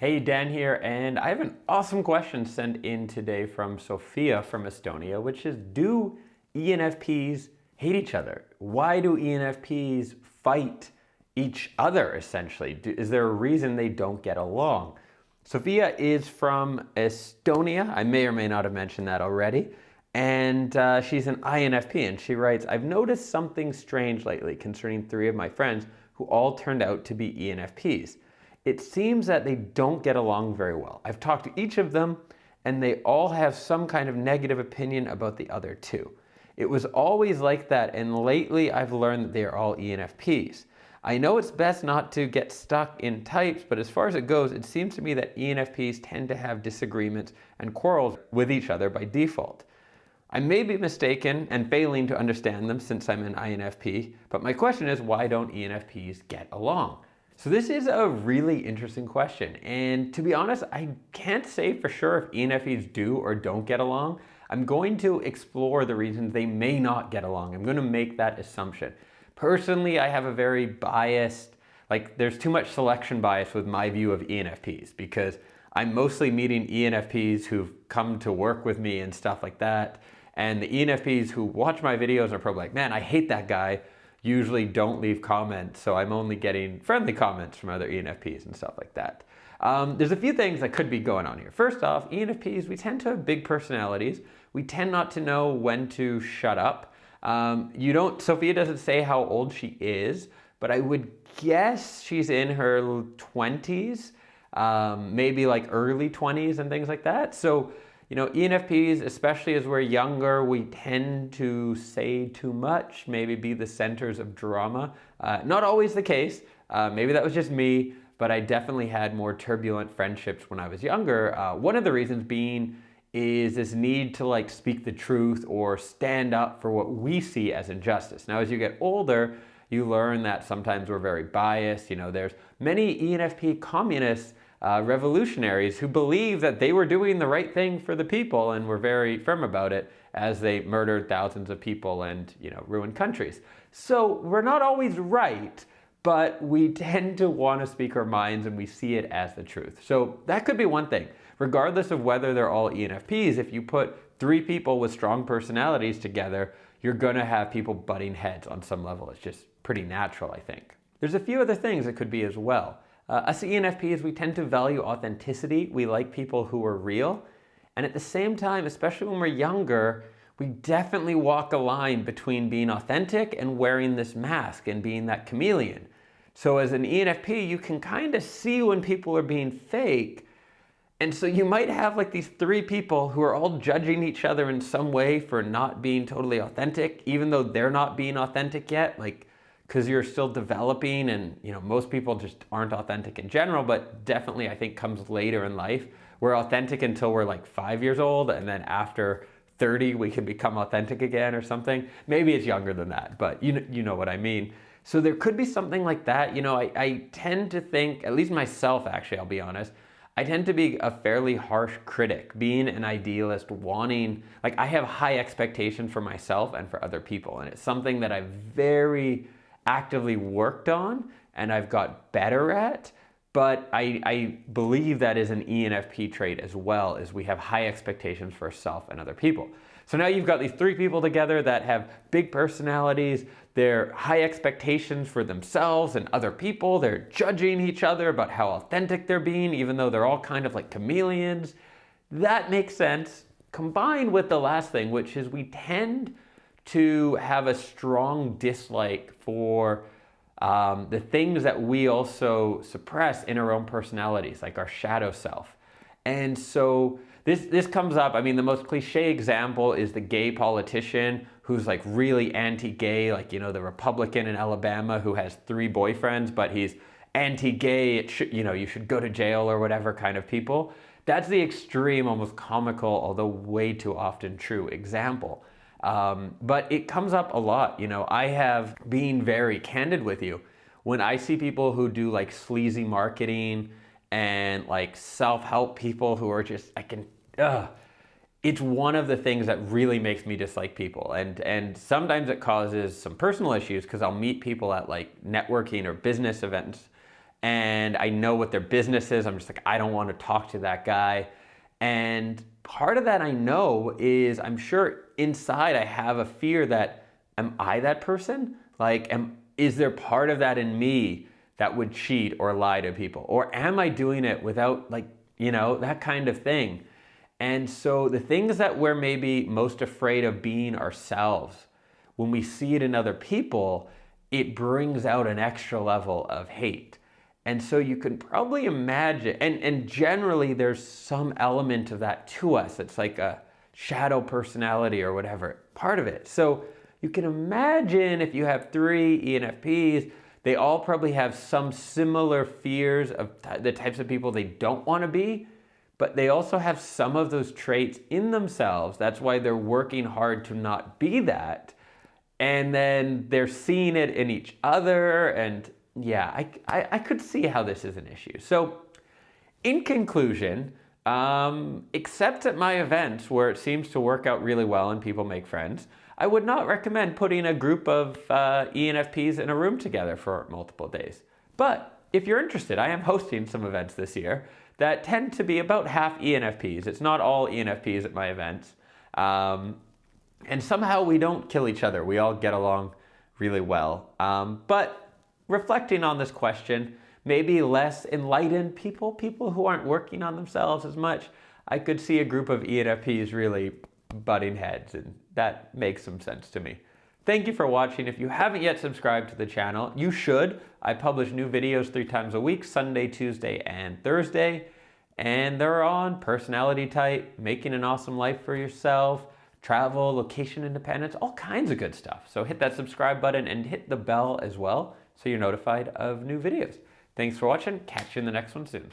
Hey, Dan here, and I have an awesome question sent in today from Sofia from Estonia, which is, do ENFPs hate each other? Why do ENFPs fight each other, essentially? Is there a reason they don't get along? Sofia is from Estonia. I may or may not have mentioned that already. And she's an INFP, and she writes, I've noticed something strange lately concerning 3 of my friends who all turned out to be ENFPs. It seems that they don't get along very well. I've talked to each of them, and they all have some kind of negative opinion about the other 2. It was always like that, and lately I've learned that they are all ENFPs. I know it's best not to get stuck in types, but as far as it goes, it seems to me that ENFPs tend to have disagreements and quarrels with each other by default. I may be mistaken and failing to understand them since I'm an INFP, but my question is, why don't ENFPs get along? So this is a really interesting question, and to be honest, I can't say for sure if ENFPs do or don't get along. I'm going to explore the reasons they may not get along. I'm going to make that assumption. Personally, I have a very biased, there's too much selection bias with my view of ENFPs because I'm mostly meeting ENFPs who've come to work with me and stuff like that, and the ENFPs who watch my videos are probably like, man, I hate that guy, usually don't leave comments, so I'm only getting friendly comments from other ENFPs and stuff like that. There's a few things that could be going on here. First off, ENFPs, we tend to have big personalities. We tend not to know when to shut up. Sophia doesn't say how old she is, but I would guess she's in her 20s, maybe like early 20s and things like that. So, ENFPs, especially as we're younger, we tend to say too much, maybe be the centers of drama. Not always the case. Maybe that was just me, but I definitely had more turbulent friendships when I was younger. One of the reasons being is this need to speak the truth or stand up for what we see as injustice. Now, as you get older, you learn that sometimes we're very biased. There's many ENFP communists, revolutionaries who believe that they were doing the right thing for the people and were very firm about it as they murdered thousands of people and ruined countries. So we're not always right, but we tend to want to speak our minds and we see it as the truth. So that could be one thing. Regardless of whether they're all ENFPs, if you put 3 people with strong personalities together, you're going to have people butting heads on some level. It's just pretty natural, I think. There's a few other things it could be as well. Us ENFPs, we tend to value authenticity. We like people who are real. And at the same time, especially when we're younger, we definitely walk a line between being authentic and wearing this mask and being that chameleon. So as an ENFP, you can kind of see when people are being fake. And so you might have these 3 people who are all judging each other in some way for not being totally authentic, even though they're not being authentic yet. Because you're still developing and most people just aren't authentic in general, but definitely I think comes later in life. We're authentic until we're 5 years old, and then after 30 we can become authentic again or something. Maybe it's younger than that, but you know what I mean. So there could be something like that. I tend to think, at least myself actually, I'll be honest, I tend to be a fairly harsh critic, being an idealist, wanting, I have high expectations for myself and for other people, and it's something that I've very actively worked on and I've got better at, but I believe that is an ENFP trait as well, as we have high expectations for ourselves and other people. So now you've got these 3 people together that have big personalities, they're high expectations for themselves and other people, they're judging each other about how authentic they're being, even though they're all kind of like chameleons. That makes sense, combined with the last thing, which is we tend to have a strong dislike for the things that we also suppress in our own personalities, like our shadow self. And so this comes up, the most cliche example is the gay politician who's really anti-gay, the Republican in Alabama who has 3 boyfriends, but he's anti-gay, you should go to jail or whatever kind of people. That's the extreme, almost comical, although way too often true example. But it comes up a lot. I have been very candid with you. When I see people who do sleazy marketing and self-help people who are just, it's one of the things that really makes me dislike people. And sometimes it causes some personal issues because I'll meet people at networking or business events and I know what their business is. I'm just like, I don't want to talk to that guy. And part of that I know is I'm sure inside I have a fear that, am I that person? Like, is there part of that in me that would cheat or lie to people? Or am I doing it without, like, that kind of thing? And so the things that we're maybe most afraid of being ourselves, when we see it in other people, it brings out an extra level of hate. And so you can probably imagine, and generally there's some element of that to us. It's like a shadow personality or whatever, part of it. So you can imagine if you have 3 ENFPs, they all probably have some similar fears of the types of people they don't want to be, but they also have some of those traits in themselves. That's why they're working hard to not be that. And then they're seeing it in each other, and yeah, I could see how this is an issue. So in conclusion, except at my events where it seems to work out really well and people make friends, I would not recommend putting a group of ENFPs in a room together for multiple days. But if you're interested, I am hosting some events this year that tend to be about half ENFPs. It's not all ENFPs at my events. And somehow we don't kill each other. We all get along really well. But reflecting on this question, maybe less enlightened people who aren't working on themselves as much, I could see a group of ENFPs really butting heads, and that makes some sense to me. Thank you for watching. If you haven't yet subscribed to the channel, you should. I publish new videos 3 times a week, Sunday, Tuesday, and Thursday. And they're on personality type, making an awesome life for yourself, travel, location independence, all kinds of good stuff. So hit that subscribe button and hit the bell as well so you're notified of new videos. Thanks for watching. Catch you in the next one soon.